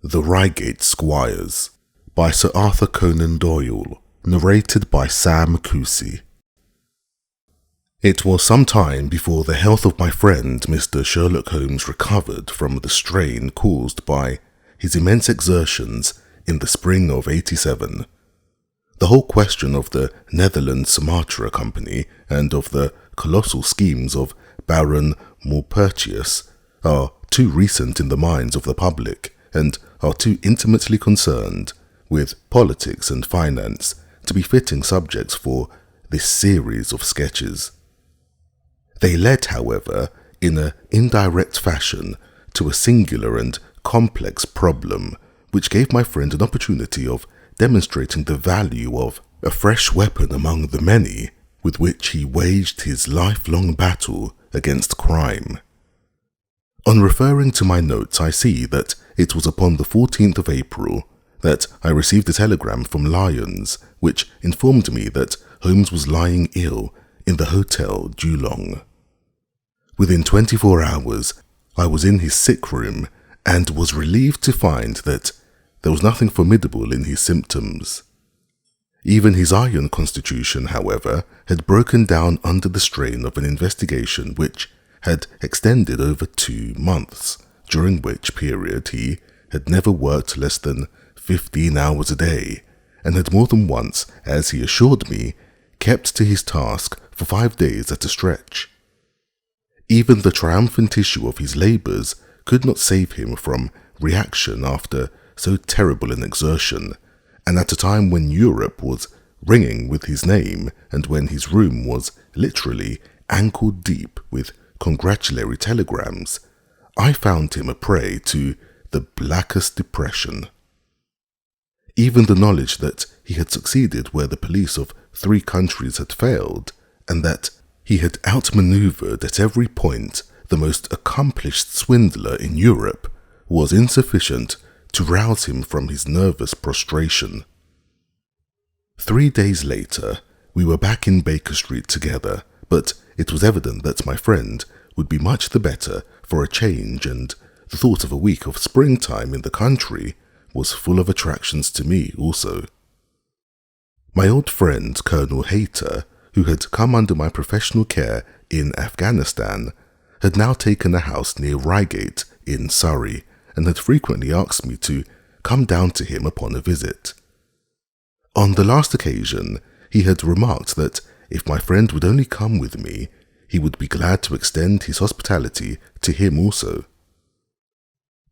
The Reigate Squires by Sir Arthur Conan Doyle, narrated by Sam Kusi. It was some time before the health of my friend Mr. Sherlock Holmes recovered from the strain caused by his immense exertions in the spring of '87. The whole question of the Netherlands Sumatra Company and of the colossal schemes of Baron Maupertuis are too recent in the minds of the public and are too intimately concerned with politics and finance to be fitting subjects for this series of sketches. They led, however, in an indirect fashion to a singular and complex problem which gave my friend an opportunity of demonstrating the value of a fresh weapon among the many with which he waged his lifelong battle against crime. On referring to my notes, I see that it was upon the 14th of April that I received a telegram from Lyons, which informed me that Holmes was lying ill in the Hotel Geelong. Within 24 hours, I was in his sick room and was relieved to find that there was nothing formidable in his symptoms. Even his iron constitution, however, had broken down under the strain of an investigation which had extended over 2 months, during which period he had never worked less than 15 hours a day, and had more than once, as he assured me, kept to his task for 5 days at a stretch. Even the triumphant issue of his labours could not save him from reaction after so terrible an exertion, and at a time when Europe was ringing with his name and when his room was literally ankle-deep with congratulatory telegrams, I found him a prey to the blackest depression. Even the knowledge that he had succeeded where the police of 3 countries had failed, and that he had outmanoeuvred at every point the most accomplished swindler in Europe, was insufficient to rouse him from his nervous prostration. 3 days later, we were back in Baker Street together, but it was evident that my friend would be much the better for a change, and the thought of a week of springtime in the country was full of attractions to me also. My old friend Colonel Hayter, who had come under my professional care in Afghanistan, had now taken a house near Reigate in Surrey, and had frequently asked me to come down to him upon a visit. On the last occasion, he had remarked that if my friend would only come with me, he would be glad to extend his hospitality to him also.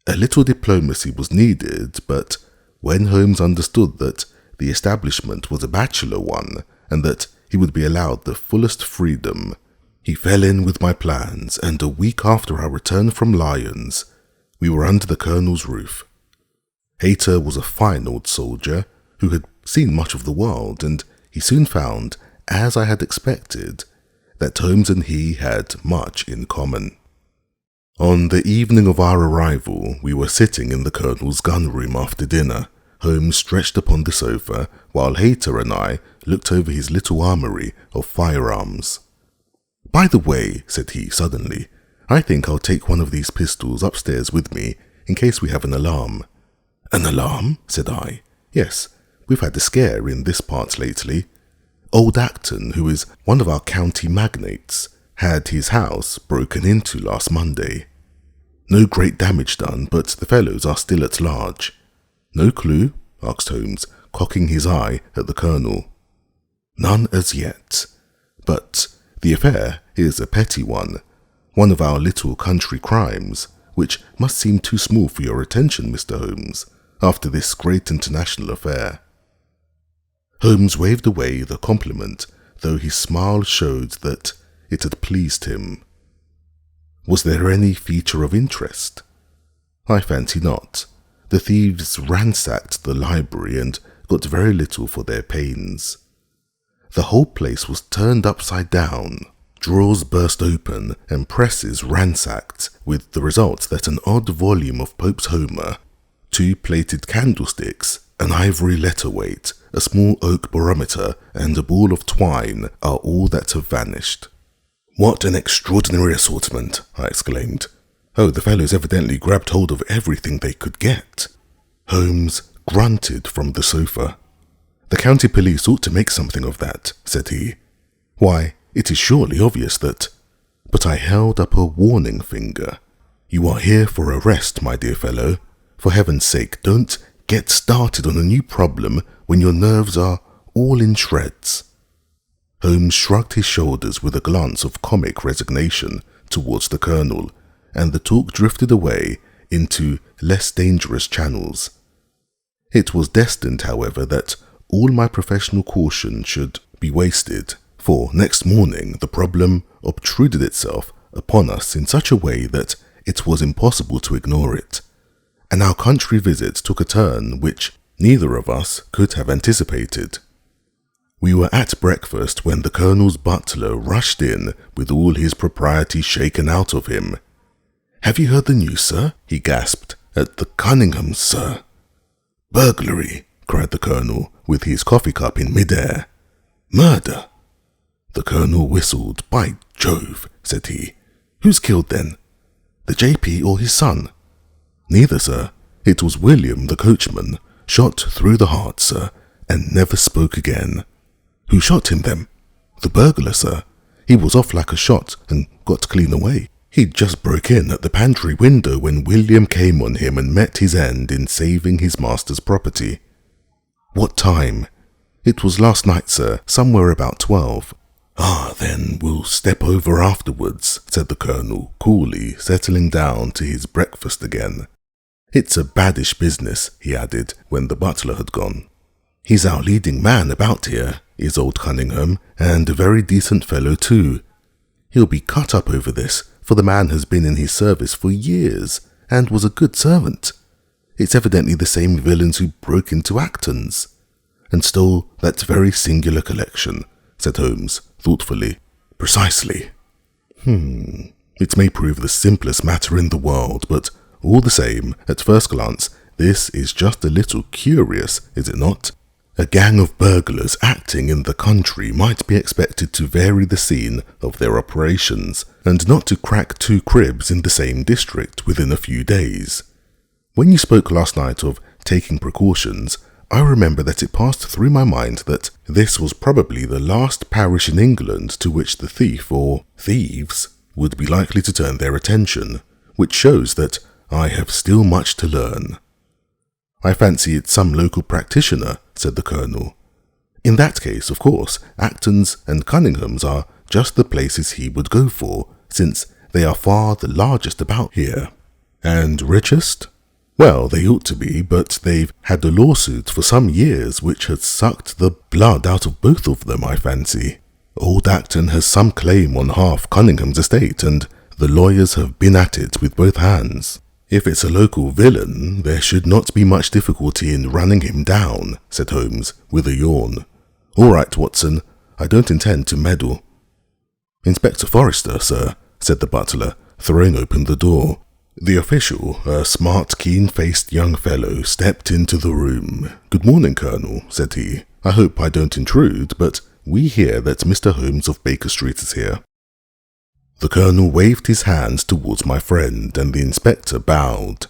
A little diplomacy was needed, but when Holmes understood that the establishment was a bachelor one, and that he would be allowed the fullest freedom, he fell in with my plans, and a week after our return from Lyons, we were under the Colonel's roof. Hayter was a fine old soldier who had seen much of the world, and he soon found, as I had expected, that Holmes and he had much in common. On the evening of our arrival, we were sitting in the Colonel's gun-room after dinner, Holmes stretched upon the sofa, while Hayter and I looked over his little armoury of firearms. "By the way," said he suddenly, "I think I'll take one of these pistols upstairs with me, in case we have an alarm." "An alarm?" said I. "Yes, we've had a scare in this part lately. Old Acton, who is one of our county magnates, had his house broken into last Monday. No great damage done, but the fellows are still at large." "No clue?" asked Holmes, cocking his eye at the Colonel. "None as yet. But the affair is a petty one of our little country crimes, which must seem too small for your attention, Mr. Holmes, after this great international affair." Holmes waved away the compliment, though his smile showed that it had pleased him. "Was there any feature of interest?" "I fancy not. The thieves ransacked the library and got very little for their pains. The whole place was turned upside down, drawers burst open, and presses ransacked, with the result that an odd volume of Pope's Homer, 2 plated candlesticks, an ivory letter-weight, a small oak barometer, and a ball of twine are all that have vanished." "What an extraordinary assortment!" I exclaimed. "Oh, the fellows evidently grabbed hold of everything they could get." Holmes grunted from the sofa. "The county police ought to make something of that," said he. "Why, it is surely obvious that—" But I held up a warning finger. "You are here for a rest, my dear fellow. For heaven's sake, don't get started on a new problem when your nerves are all in shreds." Holmes shrugged his shoulders with a glance of comic resignation towards the Colonel, and the talk drifted away into less dangerous channels. It was destined, however, that all my professional caution should be wasted, for next morning the problem obtruded itself upon us in such a way that it was impossible to ignore it, and our country visit took a turn which neither of us could have anticipated. We were at breakfast when the Colonel's butler rushed in with all his propriety shaken out of him. "Have you heard the news, sir?" he gasped. "At the Cunninghams, sir." "Burglary!" cried the Colonel, with his coffee cup in mid-air. "Murder!" The Colonel whistled. "By Jove," said he. "Who's killed then? The JP or his son?" "Neither, sir. It was William, the coachman, shot through the heart, sir, and never spoke again." "Who shot him then?" "The burglar, sir. He was off like a shot and got clean away. He'd just broke in at the pantry window when William came on him and met his end in saving his master's property." "What time?" "It was last night, sir, somewhere about 12. "Ah, then we'll step over afterwards," said the Colonel, coolly settling down to his breakfast again. "It's a baddish business," he added when the butler had gone. "He's our leading man about here, is old Cunningham, and a very decent fellow too. He'll be cut up over this, for the man has been in his service for years, and was a good servant. It's evidently the same villains who broke into Acton's, and stole that very singular collection," said Holmes, thoughtfully. "Precisely. It may prove the simplest matter in the world, but all the same, at first glance, this is just a little curious, is it not? A gang of burglars acting in the country might be expected to vary the scene of their operations, and not to crack 2 cribs in the same district within a few days. When you spoke last night of taking precautions, I remember that it passed through my mind that this was probably the last parish in England to which the thief or thieves would be likely to turn their attention, which shows that I have still much to learn." "I fancy it's some local practitioner," said the Colonel. "In that case, of course, Acton's and Cunningham's are just the places he would go for, since they are far the largest about here." "And richest?" "Well, they ought to be, but they've had a lawsuit for some years which has sucked the blood out of both of them, I fancy. Old Acton has some claim on half Cunningham's estate, and the lawyers have been at it with both hands. If it's a local villain, there should not be much difficulty in running him down," said Holmes, with a yawn. "All right, Watson, I don't intend to meddle." "Inspector Forrester, sir," said the butler, throwing open the door. The official, a smart, keen-faced young fellow, stepped into the room. "Good morning, Colonel," said he. "I hope I don't intrude, but we hear that Mr. Holmes of Baker Street is here." The Colonel waved his hand towards my friend, and the inspector bowed.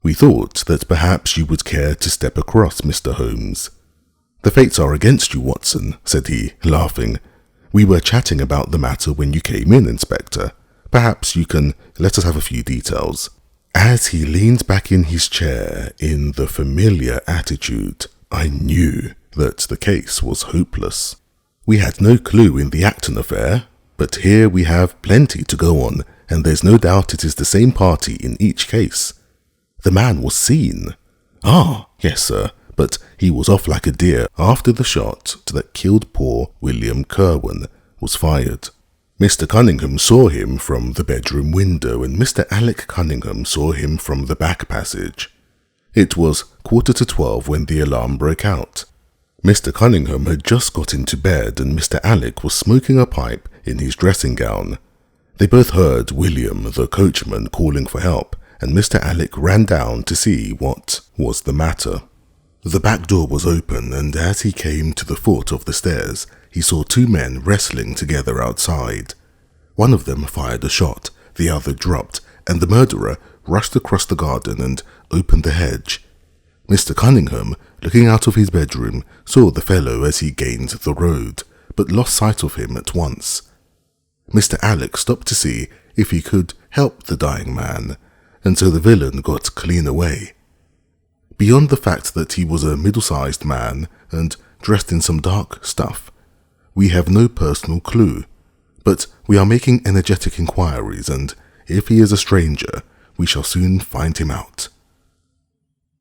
"We thought that perhaps you would care to step across, Mr. Holmes." "The fates are against you, Watson," said he, laughing. "We were chatting about the matter when you came in, Inspector. Perhaps you can let us have a few details." As he leaned back in his chair in the familiar attitude, I knew that the case was hopeless. We had no clue in the Acton affair, but here we have plenty to go on, and there's no doubt it is the same party in each case. The man was seen. "Ah, yes, sir, but he was off like a deer after the shot that killed poor William Kerwin was fired. Mr. Cunningham saw him from the bedroom window, and Mr. Alec Cunningham saw him from the back passage. It was 11:45 when the alarm broke out. Mr. Cunningham had just got into bed, and Mr. Alec was smoking a pipe in his dressing gown. They both heard William, the coachman, calling for help, and Mr. Alec ran down to see what was the matter. The back door was open, and as he came to the foot of the stairs, he saw 2 men wrestling together outside. One of them fired a shot, the other dropped, and the murderer rushed across the garden and opened the hedge. Mr. Cunningham, looking out of his bedroom, saw the fellow as he gained the road, but lost sight of him at once. Mr. Alec stopped to see if he could help the dying man, and so the villain got clean away. Beyond the fact that he was a middle-sized man and dressed in some dark stuff, we have no personal clue, but we are making energetic inquiries, and if he is a stranger, we shall soon find him out.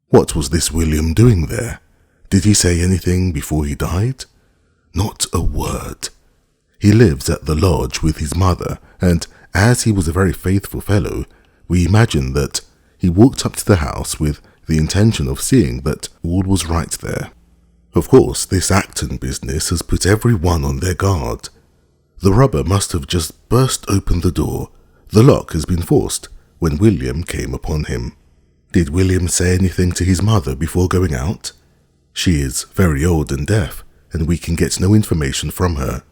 What was this William doing there? Did he say anything before he died? Not a word. He lives at the lodge with his mother, and as he was a very faithful fellow, we imagine that he walked up to the house with the intention of seeing that all was right there. Of course, this Acton business has put everyone on their guard. The robber must have just burst open the door. The lock has been forced when William came upon him. Did William say anything to his mother before going out? She is very old and deaf, and we can get no information from her.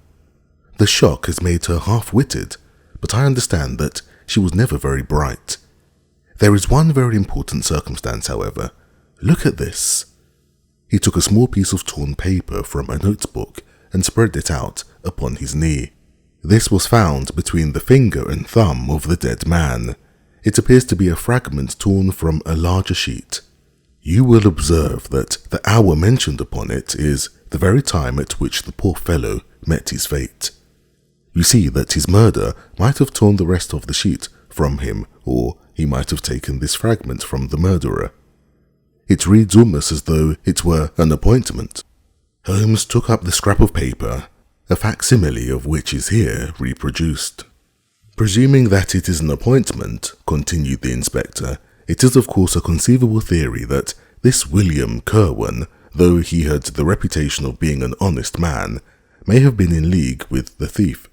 The shock has made her half-witted, but I understand that she was never very bright. There is one very important circumstance, however. Look at this. He took a small piece of torn paper from a notebook and spread it out upon his knee. This was found between the finger and thumb of the dead man. It appears to be a fragment torn from a larger sheet. You will observe that the hour mentioned upon it is the very time at which the poor fellow met his fate. You see that his murder might have torn the rest of the sheet from him, or he might have taken this fragment from the murderer. It reads almost as though it were an appointment. Holmes took up the scrap of paper, a facsimile of which is here reproduced. Presuming that it is an appointment, continued the inspector, it is of course a conceivable theory that this William Kirwan, though he had the reputation of being an honest man, may have been in league with the thief.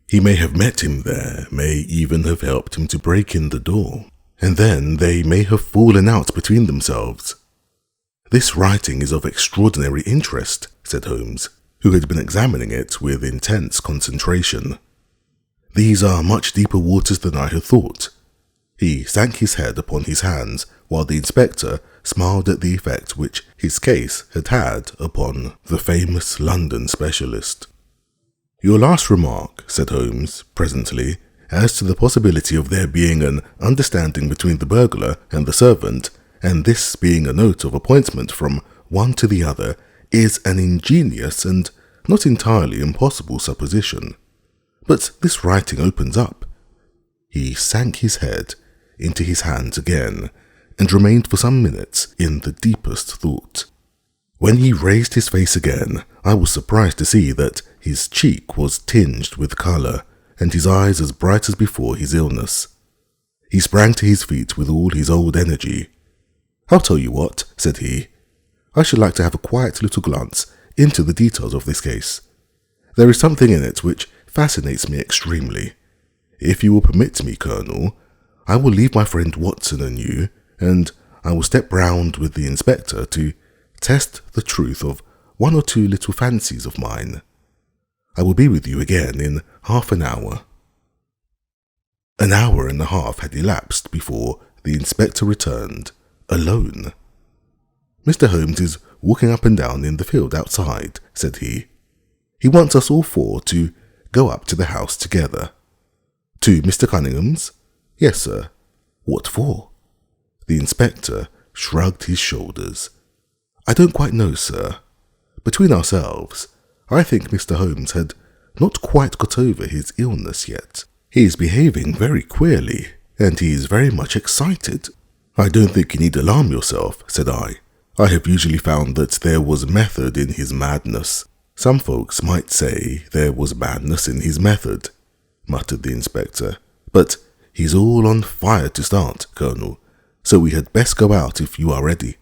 He may have met him there, may even have helped him to break in the door, and then they may have fallen out between themselves. This writing is of extraordinary interest, said Holmes, who had been examining it with intense concentration. These are much deeper waters than I had thought. He sank his head upon his hands, while the inspector smiled at the effect which his case had had upon the famous London specialist. Your last remark, said Holmes, presently, as to the possibility of there being an understanding between the burglar and the servant, and this being a note of appointment from one to the other, is an ingenious and not entirely impossible supposition. But this writing opens up. He sank his head into his hands again, and remained for some minutes in the deepest thought. When he raised his face again, I was surprised to see that his cheek was tinged with colour, and his eyes as bright as before his illness. He sprang to his feet with all his old energy. "I'll tell you what," said he. "I should like to have a quiet little glance into the details of this case. There is something in it which fascinates me extremely. If you will permit me, Colonel, I will leave my friend Watson and you, and I will step round with the inspector to test the truth of one or two little fancies of mine. I will be with you again in half an hour." An hour and a half had elapsed before the inspector returned, alone. "Mr. Holmes is walking up and down in the field outside," said he. "He wants us all four to go up to the house together." "To Mr. Cunningham's?" "Yes, sir." "What for?" The inspector shrugged his shoulders. "I don't quite know, sir. Between ourselves, I think Mr. Holmes had not quite got over his illness yet. He is behaving very queerly, and he is very much excited." "I don't think you need alarm yourself," said I. "I have usually found that there was method in his madness." "Some folks might say there was madness in his method," muttered the inspector. "But he's all on fire to start, Colonel, so we had best go out if you are ready."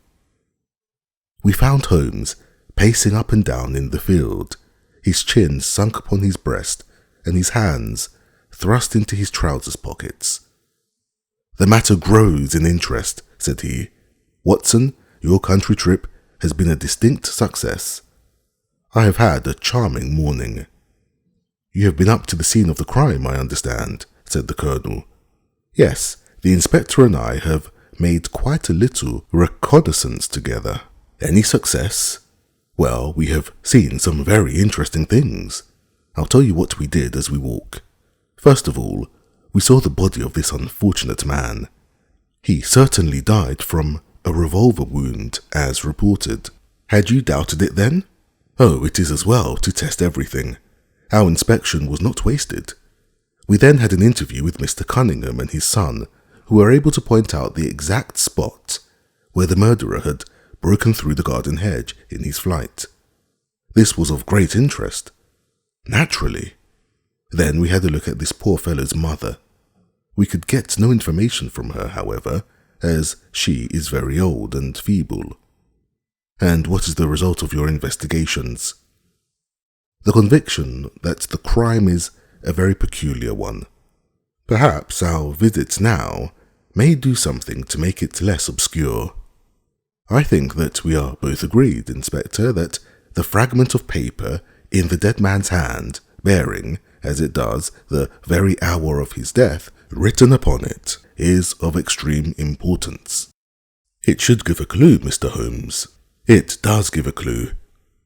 We found Holmes pacing up and down in the field, his chin sunk upon his breast and his hands thrust into his trousers pockets. "The matter grows in interest," said he. "Watson, your country trip has been a distinct success. I have had a charming morning." "You have been up to the scene of the crime, I understand," said the Colonel. "Yes, the inspector and I have made quite a little reconnaissance together. Any success? Well, we have seen some very interesting things. I'll tell you what we did as we walk. First of all, we saw the body of this unfortunate man. He certainly died from a revolver wound, as reported. Had you doubted it then? Oh, it is as well to test everything. Our inspection was not wasted. We then had an interview with Mr. Cunningham and his son, who were able to point out the exact spot where the murderer had broken through the garden hedge in his flight. This was of great interest. Naturally. Then we had a look at this poor fellow's mother. We could get no information from her, however, as she is very old and feeble. And what is the result of your investigations? The conviction that the crime is a very peculiar one. Perhaps our visit now may do something to make it less obscure. I think that we are both agreed, Inspector, that the fragment of paper in the dead man's hand, bearing, as it does, the very hour of his death written upon it, is of extreme importance. It should give a clue, Mr. Holmes. It does give a clue.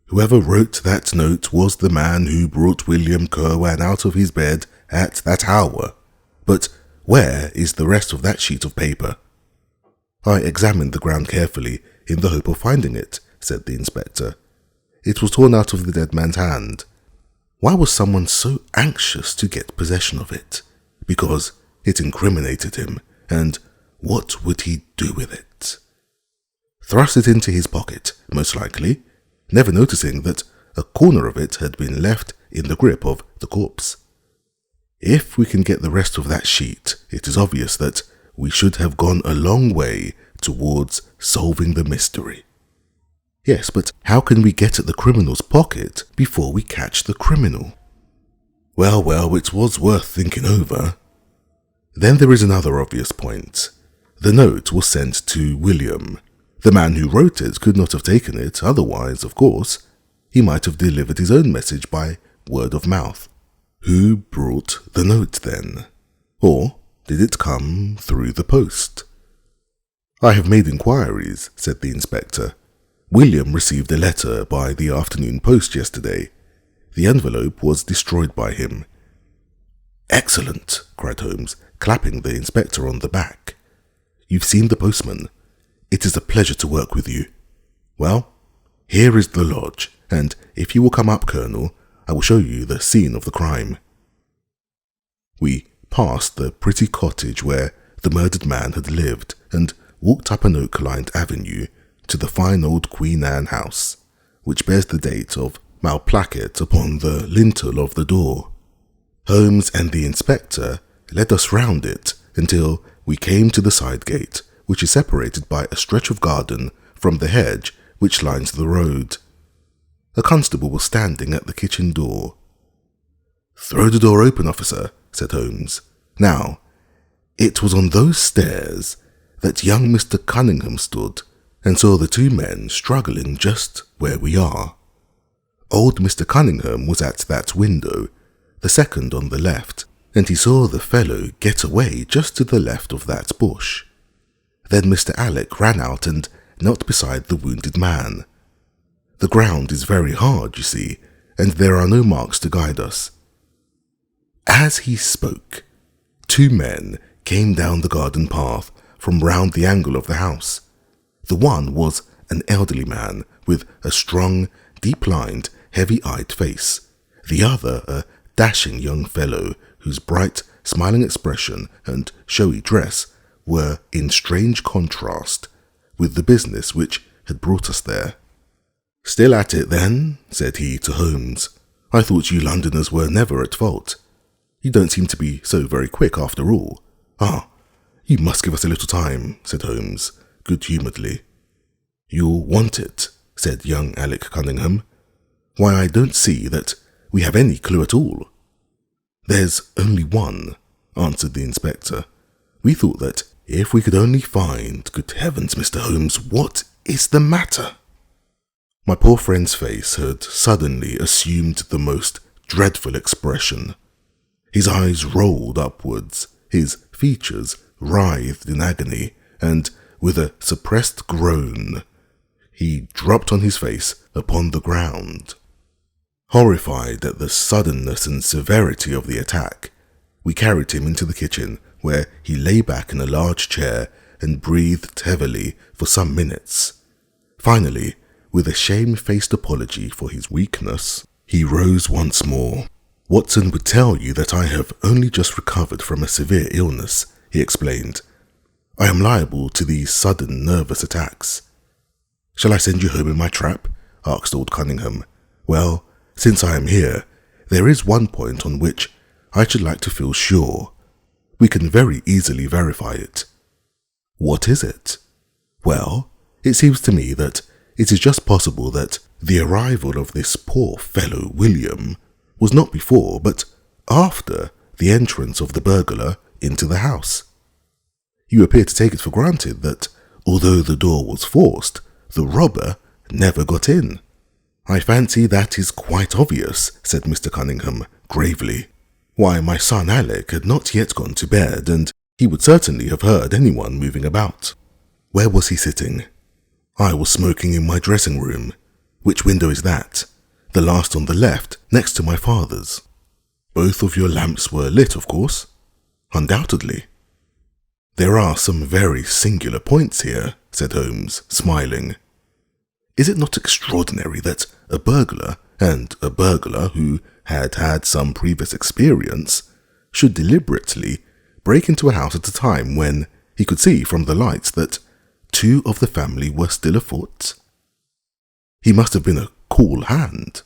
Whoever wrote that note was the man who brought William Curwan out of his bed at that hour. But where is the rest of that sheet of paper? I examined the ground carefully in the hope of finding it, said the inspector. It was torn out of the dead man's hand. Why was someone so anxious to get possession of it? Because it incriminated him, and what would he do with it? Thrust it into his pocket, most likely, never noticing that a corner of it had been left in the grip of the corpse. If we can get the rest of that sheet, it is obvious that we should have gone a long way towards solving the mystery. Yes, but how can we get at the criminal's pocket before we catch the criminal? Well, it was worth thinking over. Then there is another obvious point. The note was sent to William. The man who wrote it could not have taken it, otherwise, of course, he might have delivered his own message by word of mouth. Who brought the note then? Or did it come through the post? I have made inquiries, said the inspector. William received a letter by the afternoon post yesterday. The envelope was destroyed by him. Excellent, cried Holmes, clapping the inspector on the back. You've seen the postman. It is a pleasure to work with you. Well, here is the lodge, and if you will come up, Colonel, I will show you the scene of the crime. We passed the pretty cottage where the murdered man had lived and walked up an oak-lined avenue to the fine old Queen Anne house, which bears the date of Malplaquet upon the lintel of the door. Holmes and the inspector led us round it until we came to the side gate, which is separated by a stretch of garden from the hedge which lines the road. A constable was standing at the kitchen door. "Throw the door open, officer," said Holmes. Now, it was on those stairs that young Mr. Cunningham stood and saw the two men struggling just where we are. Old Mr. Cunningham was at that window, the second on the left, and he saw the fellow get away just to the left of that bush. Then Mr. Alec ran out and knelt beside the wounded man. The ground is very hard, you see, and there are no marks to guide us. As he spoke, two men came down the garden path from round the angle of the house. The one was an elderly man with a strong, deep-lined, heavy-eyed face. The other a dashing young fellow whose bright, smiling expression and showy dress were in strange contrast with the business which had brought us there. "Still at it, then?" said he to Holmes. "I thought you Londoners were never at fault. You don't seem to be so very quick after all." "Ah, you must give us a little time," said Holmes, good-humouredly. "You'll want it," said young Alec Cunningham. "Why, I don't see that we have any clue at all." "There's only one," answered the inspector. "We thought that if we could only find— Good heavens, Mr. Holmes, what is the matter?" My poor friend's face had suddenly assumed the most dreadful expression. His eyes rolled upwards, his features writhed in agony, and with a suppressed groan. He dropped on his face upon the ground. Horrified at the suddenness and severity of the attack, we carried him into the kitchen, where he lay back in a large chair and breathed heavily for some minutes. Finally, with a shamefaced apology for his weakness, he rose once more. "Watson would tell you that I have only just recovered from a severe illness," he explained. "I am liable to these sudden nervous attacks." "Shall I send you home in my trap?" asked Lord Cunningham. "Well, since I am here, there is one point on which I should like to feel sure. We can very easily verify it." "What is it?" "Well, it seems to me that it is just possible that the arrival of this poor fellow William was not before but after the entrance of the burglar into the house. You appear to take it for granted that, although the door was forced, the robber never got in." "I fancy that is quite obvious," said Mr. Cunningham gravely. "Why, my son Alec had not yet gone to bed, and he would certainly have heard anyone moving about." "Where was he sitting?" "I was smoking in my dressing room." "Which window is that?" "The last on the left, next to my father's." "Both of your lamps were lit, of course?" "Undoubtedly." "There are some very singular points here," said Holmes, smiling. "Is it not extraordinary that a burglar, and a burglar who had had some previous experience, should deliberately break into a house at a time when he could see from the lights that 2 of the family were still afoot? He must have been a cool hand.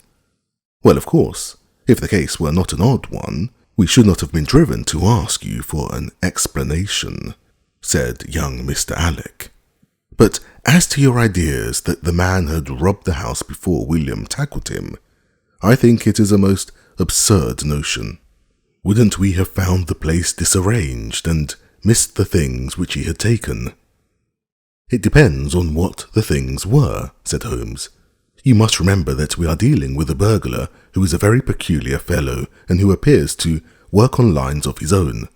Well, of course, if the case were not an odd one, we should not have been driven to ask you for an explanation," said young Mr. Alec. "But as to your ideas that the man had robbed the house before William tackled him, I think it is a most absurd notion. Wouldn't we have found the place disarranged and missed the things which he had taken?" "It depends on what the things were," said Holmes. "You must remember that we are dealing with a burglar who is a very peculiar fellow and who appears to work on lines of his own.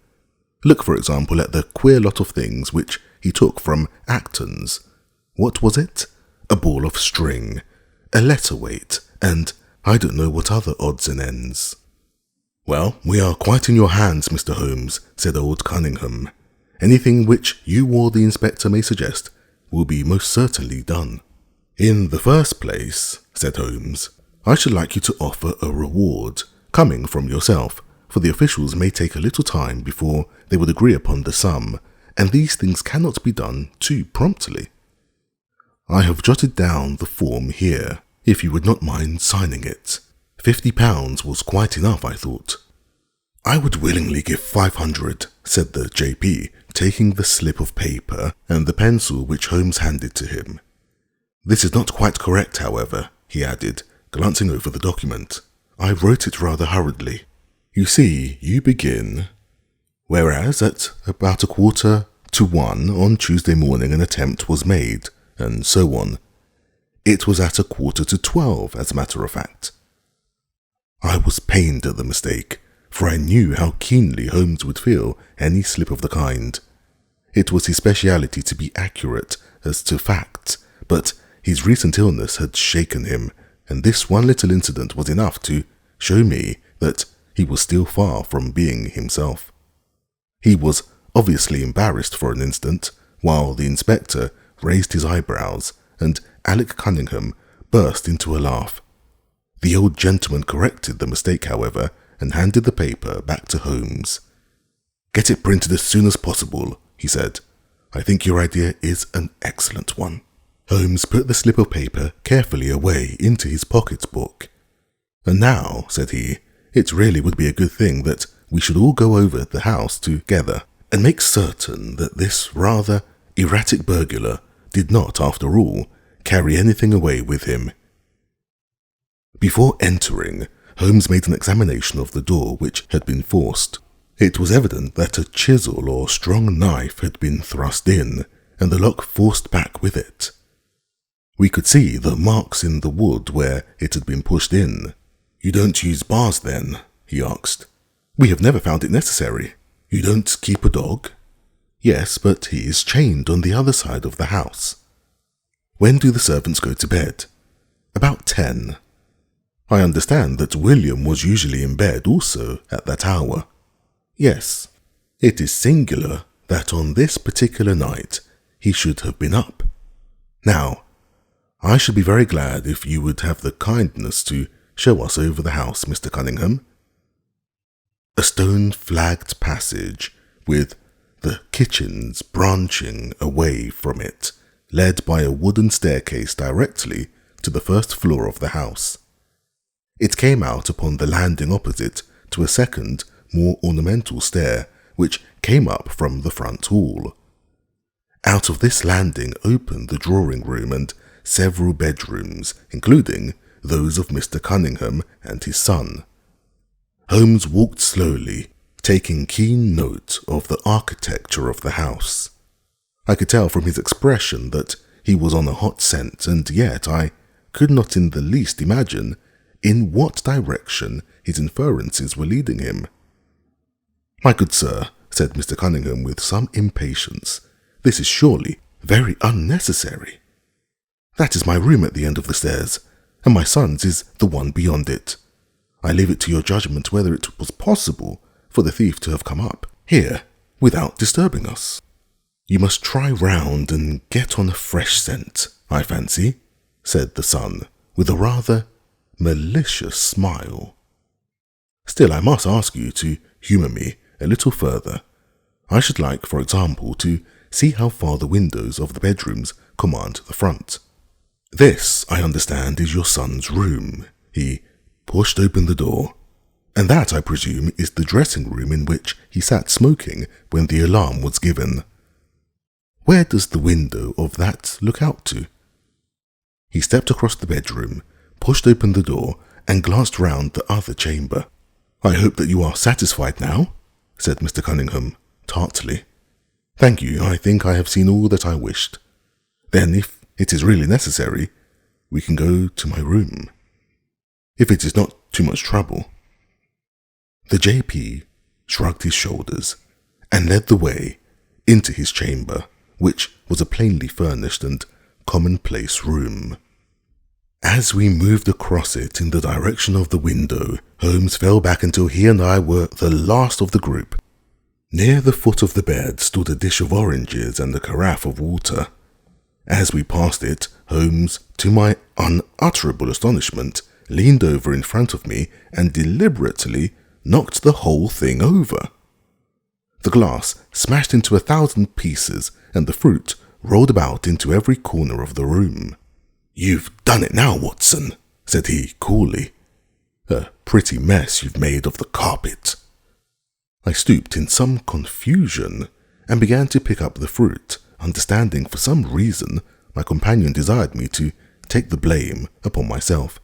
Look, for example, at the queer lot of things which he took from Acton's. What was it? A ball of string, a letter weight, and I don't know what other odds and ends." "Well, we are quite in your hands, Mr. Holmes," said old Cunningham. "Anything which you or the inspector may suggest will be most certainly done." "In the first place," said Holmes, "I should like you to offer a reward, coming from yourself, for the officials may take a little time before they would agree upon the sum, and these things cannot be done too promptly. I have jotted down the form here, if you would not mind signing it. £50 was quite enough, I thought." "I would willingly give 500, said the J.P., taking the slip of paper and the pencil which Holmes handed to him. "This is not quite correct, however," he added, glancing over the document. "I wrote it rather hurriedly. You see, you begin, 'Whereas at about 1:45 on Tuesday morning an attempt was made,' and so on. It was at 11:45, as a matter of fact." I was pained at the mistake, for I knew how keenly Holmes would feel any slip of the kind. It was his speciality to be accurate as to facts, but his recent illness had shaken him, and this one little incident was enough to show me that he was still far from being himself. He was obviously embarrassed for an instant, while the inspector raised his eyebrows, and Alec Cunningham burst into a laugh. The old gentleman corrected the mistake, however, and handed the paper back to Holmes. "Get it printed as soon as possible," he said. "I think your idea is an excellent one." Holmes put the slip of paper carefully away into his pocket-book. "And now," said he, "it really would be a good thing that we should all go over the house together and make certain that this rather erratic burglar did not, after all, carry anything away with him." Before entering, Holmes made an examination of the door which had been forced. It was evident that a chisel or strong knife had been thrust in, and the lock forced back with it. We could see the marks in the wood where it had been pushed in. "You don't use bars, then?" he asked. "We have never found it necessary." "You don't keep a dog?" Yes, but he is chained on the other side of the house. When do the servants go to bed? About 10. I understand that William was usually in bed also at that hour. Yes, it is singular that on this particular night he should have been up. Now, I should be very glad if you would have the kindness to show us over the house, Mr. Cunningham. A stone-flagged passage with the kitchens branching away from it led by a wooden staircase directly to the first floor of the house. It came out upon the landing opposite to a second, more ornamental stair which came up from the front hall. Out of this landing opened the drawing room and several bedrooms, including those of Mr. Cunningham and his son. Holmes walked slowly, taking keen note of the architecture of the house. I could tell from his expression that he was on a hot scent, and yet I could not in the least imagine in what direction his inferences were leading him. "My good sir," said Mr. Cunningham with some impatience, "this is surely very unnecessary. That is my room at the end of the stairs, and my son's is the one beyond it. I leave it to your judgment whether it was possible for the thief to have come up here without disturbing us. You must try round and get on a fresh scent, I fancy," said the son, with a rather malicious smile. "Still, I must ask you to humour me a little further. I should like, for example, to see how far the windows of the bedrooms command the front. This, I understand, is your son's room." He pushed open the door. "And that, I presume, is the dressing room in which he sat smoking when the alarm was given. Where does the window of that look out to?" He stepped across the bedroom, pushed open the door, and glanced round the other chamber. "I hope that you are satisfied now," said Mr. Cunningham, tartly. "Thank you, I think I have seen all that I wished. Then, if it is really necessary, we can go to my room, if it is not too much trouble." The J.P. shrugged his shoulders and led the way into his chamber, which was a plainly furnished and commonplace room. As we moved across it in the direction of the window, Holmes fell back until he and I were the last of the group. Near the foot of the bed stood a dish of oranges and a carafe of water. As we passed it, Holmes, to my unutterable astonishment, leaned over in front of me and deliberately knocked the whole thing over. The glass smashed into 1,000 pieces, and the fruit rolled about into every corner of the room. "You've done it now, Watson," said he coolly. "A pretty mess you've made of the carpet." I stooped in some confusion and began to pick up the fruit, understanding for some reason my companion desired me to take the blame upon myself.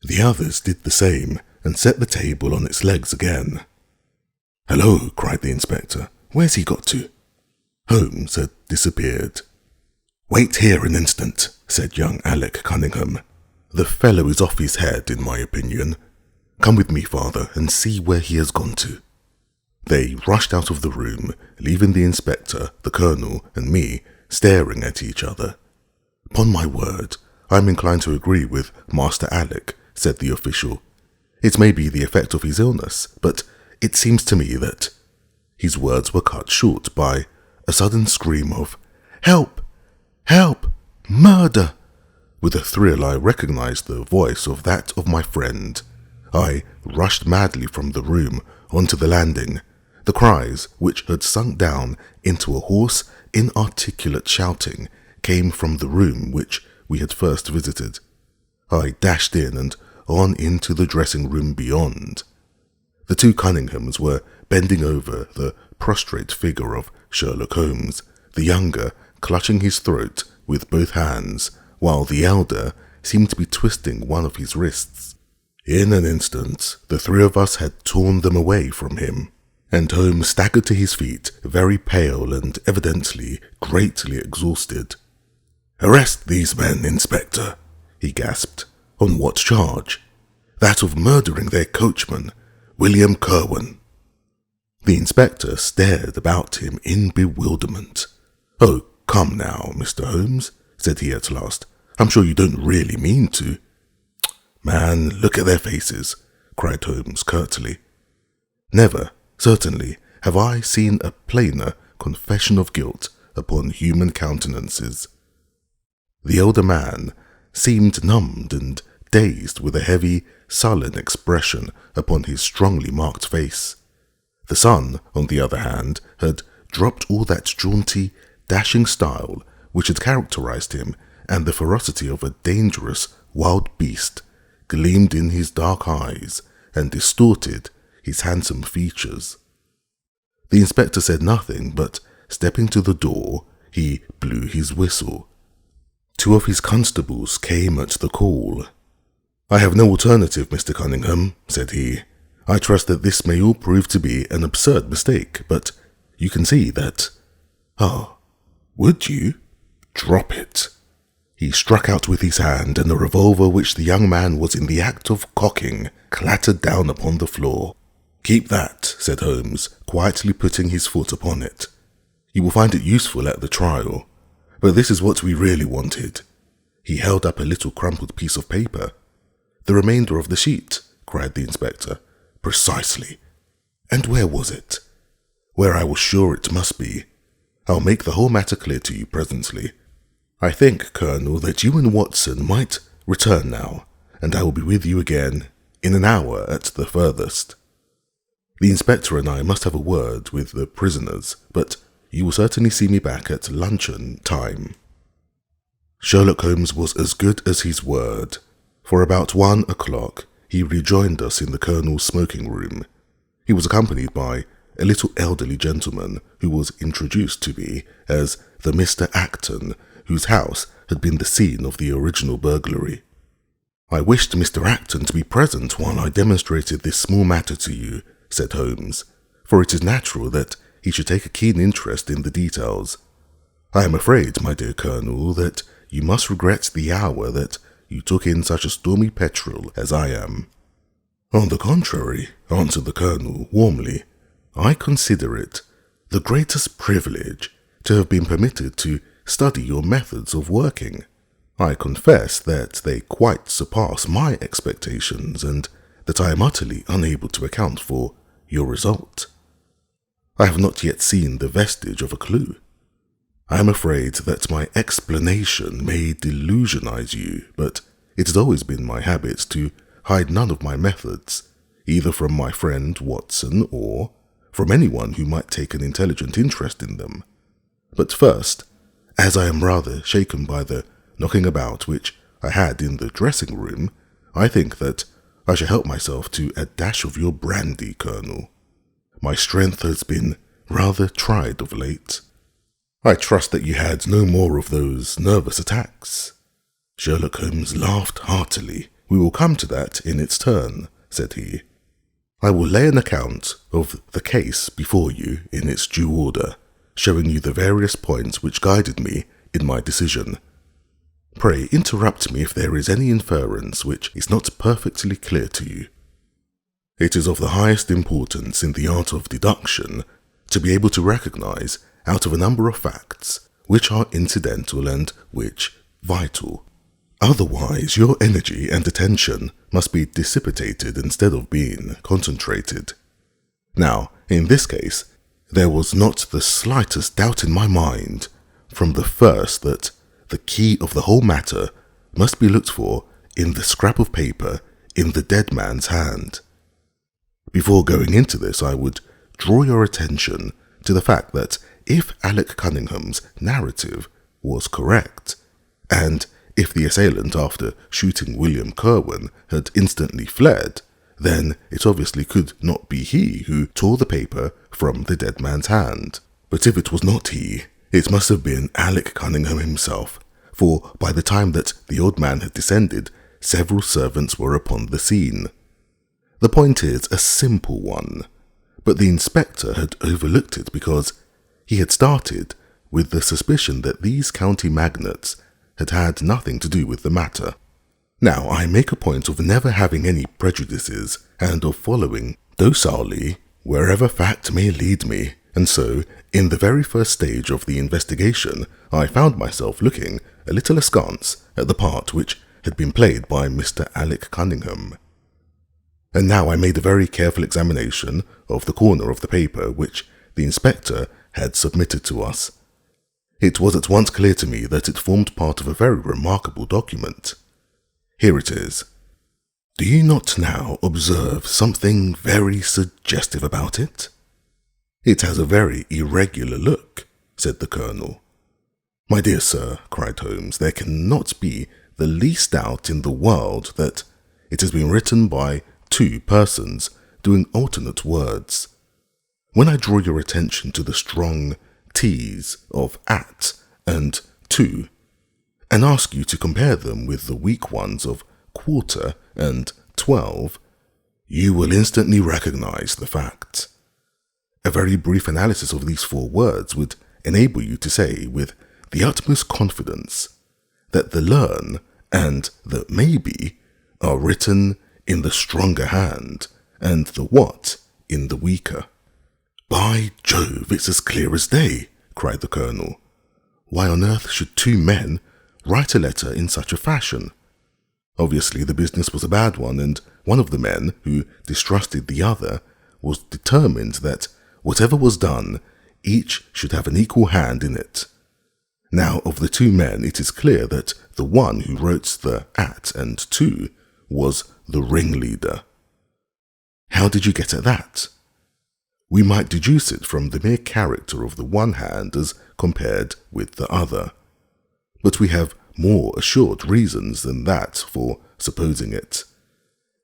The others did the same and set the table on its legs again. "Hello," cried the inspector. "Where's he got to?" Holmes had disappeared. "Wait here an instant," said young Alec Cunningham. "The fellow is off his head, in my opinion. Come with me, father, and see where he has gone to." They rushed out of the room, leaving the inspector, the colonel, and me staring at each other. "Upon my word, I'm inclined to agree with Master Alec," said the official. "It may be the effect of his illness, but it seems to me that—" His words were cut short by a sudden scream of, "Help! Help! Murder!" With a thrill, I recognized the voice of that of my friend. I rushed madly from the room onto the landing. The cries, which had sunk down into a hoarse, inarticulate shouting, came from the room which we had first visited. I dashed in and on into the dressing room beyond. The two Cunninghams were bending over the prostrate figure of Sherlock Holmes, the younger clutching his throat with both hands, while the elder seemed to be twisting one of his wrists. In an instant, the three of us had torn them away from him, and Holmes staggered to his feet, very pale and evidently greatly exhausted. "Arrest these men, Inspector," he gasped. "On what charge?" "That of murdering their coachman, William Kirwan." The inspector stared about him in bewilderment. "Oh, come now, Mr. Holmes," said he at last. "I'm sure you don't really mean to." "Man, look at their faces," cried Holmes curtly. "Never, certainly, have I seen a plainer confession of guilt upon human countenances." The elder man seemed numbed and dazed with a heavy, sullen expression upon his strongly marked face. The son, on the other hand, had dropped all that jaunty, dashing style which had characterized him, and the ferocity of a dangerous wild beast gleamed in his dark eyes and distorted his handsome features. The inspector said nothing, but stepping to the door, he blew his whistle. Two of his constables came at the call. "I have no alternative, Mr. Cunningham," said he. "I trust that this may all prove to be an absurd mistake, but you can see that—" "Ah, would you? Drop it." He struck out with his hand, and the revolver which the young man was in the act of cocking clattered down upon the floor. "Keep that," said Holmes, quietly putting his foot upon it. "You will find it useful at the trial. But this is what we really wanted." He held up a little crumpled piece of paper. "The remainder of the sheet," cried the inspector. "Precisely. And where was it?" "Where I was sure it must be. I'll make the whole matter clear to you presently. I think, Colonel, that you and Watson might return now, and I will be with you again in an hour at the furthest. The inspector and I must have a word with the prisoners, but you will certainly see me back at luncheon time." Sherlock Holmes was as good as his word. For about 1 o'clock, he rejoined us in the Colonel's smoking room. He was accompanied by a little elderly gentleman who was introduced to me as the Mr. Acton, whose house had been the scene of the original burglary. "I wished Mr. Acton to be present while I demonstrated this small matter to you," said Holmes, "for it is natural that he should take a keen interest in the details. I am afraid, my dear Colonel, that you must regret the hour that you took in such a stormy petrel as I am." "On the contrary," answered the Colonel warmly, "I consider it the greatest privilege to have been permitted to study your methods of working. I confess that they quite surpass my expectations, and that I am utterly unable to account for your result. I have not yet seen the vestige of a clue. I am afraid that my explanation may delusionize you, but it has always been my habit to hide none of my methods, either from my friend Watson or from anyone who might take an intelligent interest in them. But first, as I am rather shaken by the knocking about which I had in the dressing room, I think that I shall help myself to a dash of your brandy, Colonel. My strength has been rather tried of late. I trust that you had no more of those nervous attacks." Sherlock Holmes laughed heartily. "We will come to that in its turn," said he. "I will lay an account of the case before you in its due order, showing you the various points which guided me in my decision. Pray interrupt me if there is any inference which is not perfectly clear to you. It is of the highest importance in the art of deduction to be able to recognize out of a number of facts which are incidental and which vital. Otherwise, your energy and attention must be dissipated instead of being concentrated. Now, in this case, there was not the slightest doubt in my mind from the first that the key of the whole matter must be looked for in the scrap of paper in the dead man's hand. Before going into this, I would draw your attention to the fact that if Alec Cunningham's narrative was correct, and if the assailant, after shooting William Kerwin, had instantly fled, then it obviously could not be he who tore the paper from the dead man's hand. But if it was not he, it must have been Alec Cunningham himself, for by the time that the old man had descended, several servants were upon the scene. The point is a simple one, but the inspector had overlooked it because he had started with the suspicion that these county magnates had had nothing to do with the matter. Now, I make a point of never having any prejudices and of following docilely wherever fact may lead me, and so, in the very first stage of the investigation, I found myself looking a little askance at the part which had been played by Mr. Alec Cunningham. And now I made a very careful examination of the corner of the paper which the inspector had submitted to us. It was at once clear to me that it formed part of a very remarkable document. Here it is. Do you not now observe something very suggestive about it? It has a very irregular look, said the Colonel. My dear sir, cried Holmes, there cannot be the least doubt in the world that it has been written by two persons doing alternate words. When I draw your attention to the strong T's of at and to, and ask you to compare them with the weak ones of quarter and 12, you will instantly recognize the fact. A very brief analysis of these four words would enable you to say with the utmost confidence that the learn and the maybe are written in the stronger hand and the what in the weaker. By Jove, it's as clear as day, cried the Colonel. Why on earth should two men write a letter in such a fashion? Obviously the business was a bad one, and one of the men, who distrusted the other, was determined that whatever was done, each should have an equal hand in it. Now, of the two men, it is clear that the one who wrote the at and to was the ringleader. How did you get at that? We might deduce it from the mere character of the one hand as compared with the other, but we have more assured reasons than that for supposing it.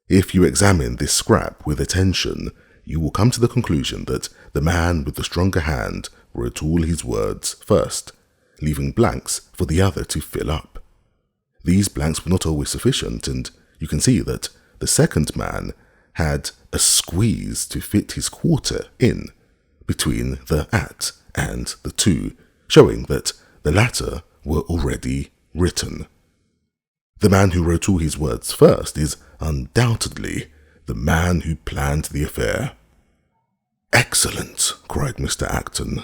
If you examine this scrap with attention, you will come to the conclusion that the man with the stronger hand wrote all his words first, leaving blanks for the other to fill up. These blanks were not always sufficient, and you can see that the second man had a squeeze to fit his quarter in between the at and the to, showing that the latter were already written. The man who wrote all his words first is undoubtedly the man who planned the affair. Excellent, cried Mr. Acton.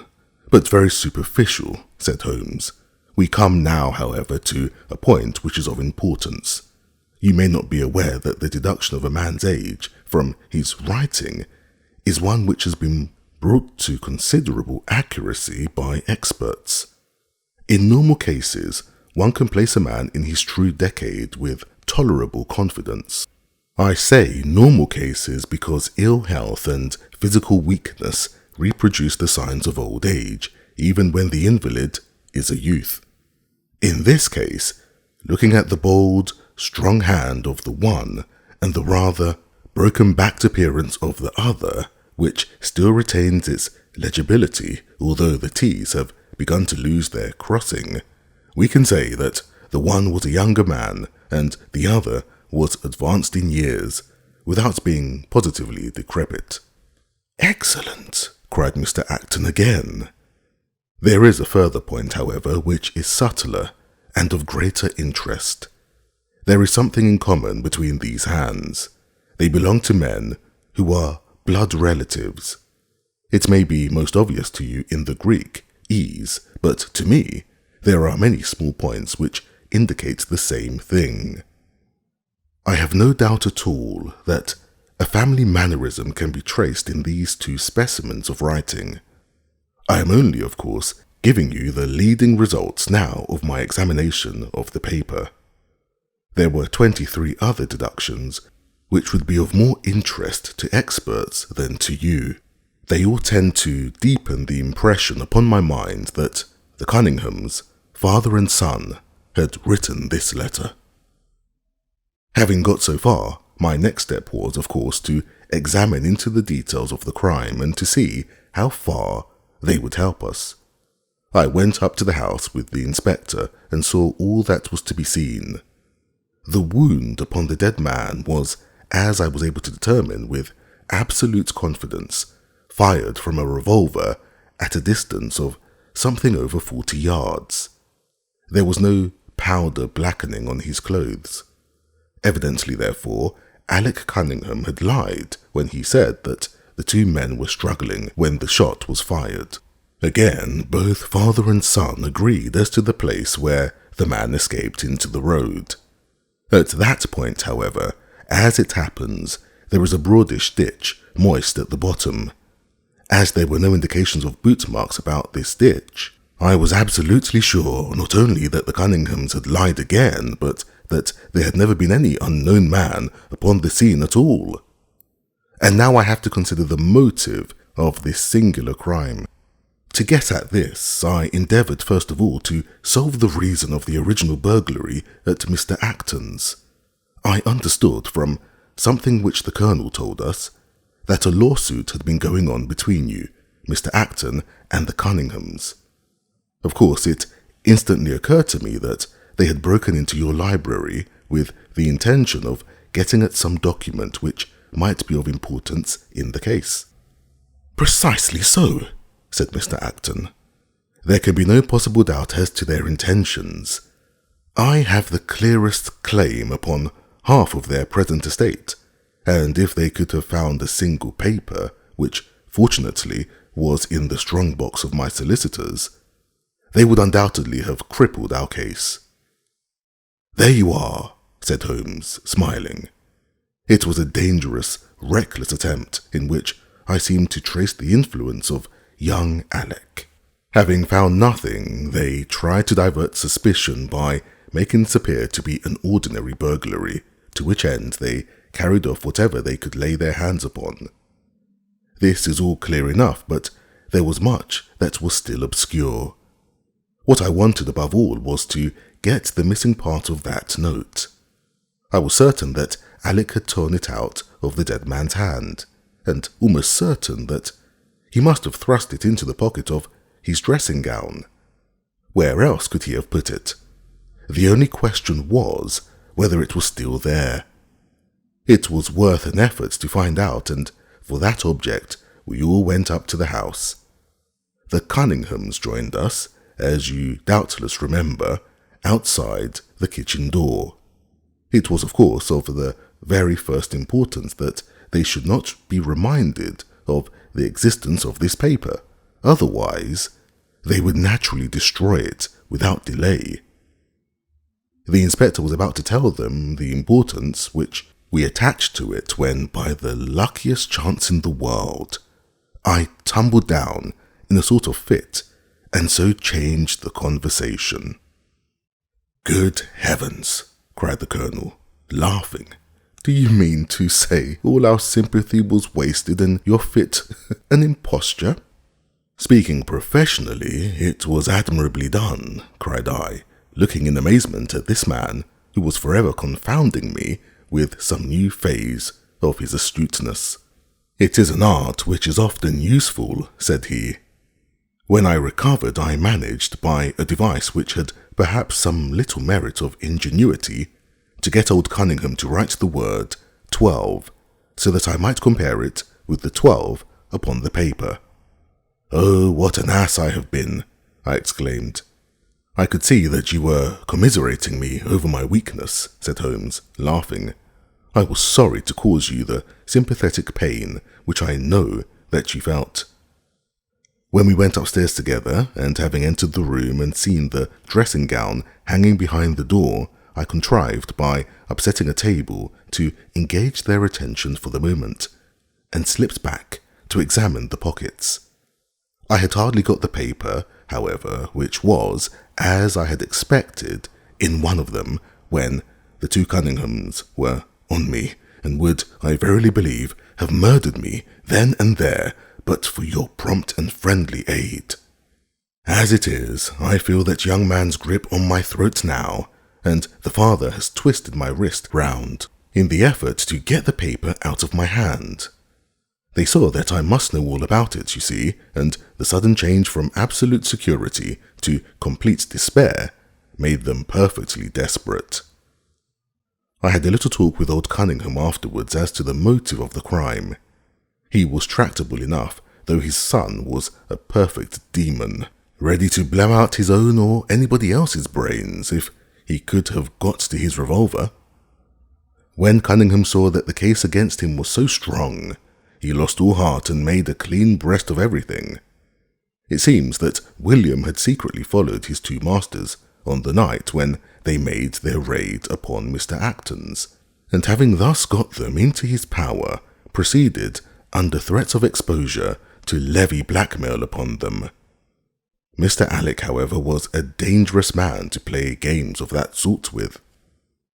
But very superficial, said Holmes. We come now, however, to a point which is of importance. You may not be aware that the deduction of a man's age from his writing is one which has been brought to considerable accuracy by experts. In normal cases, one can place a man in his true decade with tolerable confidence. I say normal cases because ill health and physical weakness reproduce the signs of old age, even when the invalid is a youth. In this case, looking at the bold, strong hand of the one and the rather broken-backed appearance of the other, which still retains its legibility although the T's have begun to lose their crossing, we can say that the one was a younger man and the other was advanced in years, without being positively decrepit. Excellent, cried Mr. Acton again. There is a further point, however, which is subtler and of greater interest. There is something in common between these hands. They belong to men who are blood relatives. It may be most obvious to you in the Greek, ease, but to me, there are many small points which indicate the same thing. I have no doubt at all that a family mannerism can be traced in these two specimens of writing. I am only, of course, giving you the leading results now of my examination of the paper. There were 23 other deductions which would be of more interest to experts than to you. They all tend to deepen the impression upon my mind that the Cunninghams, father and son, had written this letter. Having got so far, my next step was, of course, to examine into the details of the crime and to see how far they would help us. I went up to the house with the inspector and saw all that was to be seen. The wound upon the dead man was, as I was able to determine with absolute confidence, fired from a revolver at a distance of something over 40 yards. There was no powder blackening on his clothes. Evidently, therefore, Alec Cunningham had lied when he said that the two men were struggling when the shot was fired. Again, both father and son agreed as to the place where the man escaped into the road. At that point, however, as it happens, there is a broadish ditch, moist at the bottom. As there were no indications of boot marks about this ditch, I was absolutely sure not only that the Cunninghams had lied again, but that there had never been any unknown man upon the scene at all. And now I have to consider the motive of this singular crime. To get at this, I endeavoured first of all to solve the reason of the original burglary at Mr. Acton's. I understood from something which the Colonel told us that a lawsuit had been going on between you, Mr. Acton, and the Cunninghams. Of course, it instantly occurred to me that they had broken into your library with the intention of getting at some document which might be of importance in the case. "Precisely so," said Mr. Acton. "There can be no possible doubt as to their intentions. I have the clearest claim upon half of their present estate, and if they could have found a single paper, which fortunately was in the strong box of my solicitors, they would undoubtedly have crippled our case." "There you are," said Holmes, smiling. It was a dangerous, reckless attempt in which I seemed to trace the influence of young Alec. Having found nothing, they tried to divert suspicion by making this appear to be an ordinary burglary, to which end they carried off whatever they could lay their hands upon. This is all clear enough, but there was much that was still obscure. What I wanted above all was to get the missing part of that note. I was certain that Alec had torn it out of the dead man's hand, and almost certain that he must have thrust it into the pocket of his dressing gown. Where else could he have put it? The only question was whether it was still there. It was worth an effort to find out, and for that object we all went up to the house. The Cunninghams joined us, as you doubtless remember, outside the kitchen door. It was, of course, of the very first importance that they should not be reminded of the existence of this paper. Otherwise, they would naturally destroy it without delay. The inspector was about to tell them the importance which we attached to it when, by the luckiest chance in the world, I tumbled down in a sort of fit and so changed the conversation. "Good heavens!" cried the Colonel, laughing. "Do you mean to say all our sympathy was wasted and your fit an imposture?" "Speaking professionally, it was admirably done," cried I, looking in amazement at this man who was forever confounding me with some new phase of his astuteness. "It is an art which is often useful," said he. "When I recovered, I managed, by a device which had perhaps some little merit of ingenuity, to get old Cunningham to write the word 12, so that I might compare it with the 12 upon the paper." "Oh, what an ass I have been!" I exclaimed. "I could see that you were commiserating me over my weakness," said Holmes, laughing. "I was sorry to cause you the sympathetic pain which I know that you felt." When we went upstairs together, and having entered the room and seen the dressing gown hanging behind the door, I contrived, by upsetting a table, to engage their attention for the moment, and slipped back to examine the pockets. I had hardly got the paper, however, which was, as I had expected, in one of them, when the two Cunninghams were on me, and would, I verily believe, have murdered me then and there, but for your prompt and friendly aid. As it is, I feel that young man's grip on my throat now, and the father has twisted my wrist round in the effort to get the paper out of my hand. They saw that I must know all about it, you see, and the sudden change from absolute security to complete despair made them perfectly desperate. I had a little talk with old Cunningham afterwards as to the motive of the crime. He was tractable enough, though his son was a perfect demon, ready to blow out his own or anybody else's brains if he could have got to his revolver. When Cunningham saw that the case against him was so strong, he lost all heart and made a clean breast of everything. It seems that William had secretly followed his two masters on the night when they made their raid upon Mr. Acton's, and having thus got them into his power, proceeded, under threats of exposure, to levy blackmail upon them. Mr. Alec, however, was a dangerous man to play games of that sort with.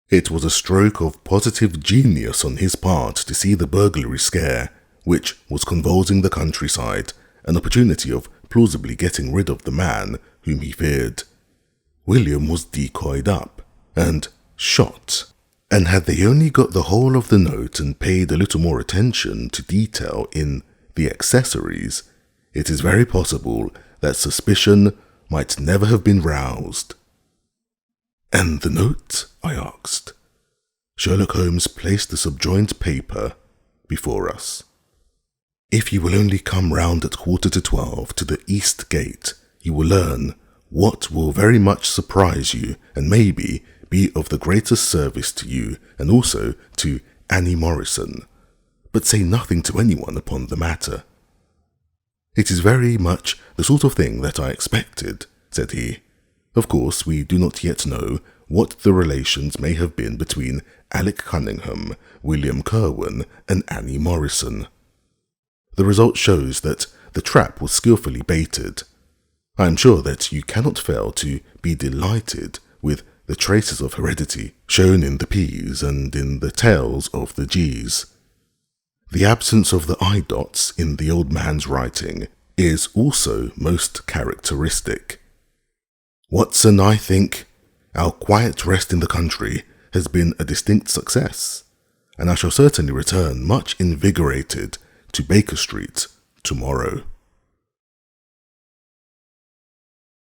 It was a stroke of positive genius on his part to see the burglary scare, which was convulsing the countryside, an opportunity of plausibly getting rid of the man whom he feared. William was decoyed up and shot, and had they only got the whole of the note and paid a little more attention to detail in the accessories, it is very possible that suspicion might never have been roused. "And the note?" I asked. Sherlock Holmes placed the subjoined paper before us. "If you will only come round at 11:45 to the East Gate, you will learn what will very much surprise you and maybe be of the greatest service to you and also to Annie Morrison. But say nothing to anyone upon the matter." "It is very much the sort of thing that I expected," said he. "Of course, we do not yet know what the relations may have been between Alec Cunningham, William Kirwan, and Annie Morrison. The result shows that the trap was skillfully baited. I am sure that you cannot fail to be delighted with the traces of heredity shown in the P's and in the tails of the G's. The absence of the eye dots in the old man's writing is also most characteristic. Watson, I think our quiet rest in the country has been a distinct success, and I shall certainly return much invigorated to Baker Street tomorrow."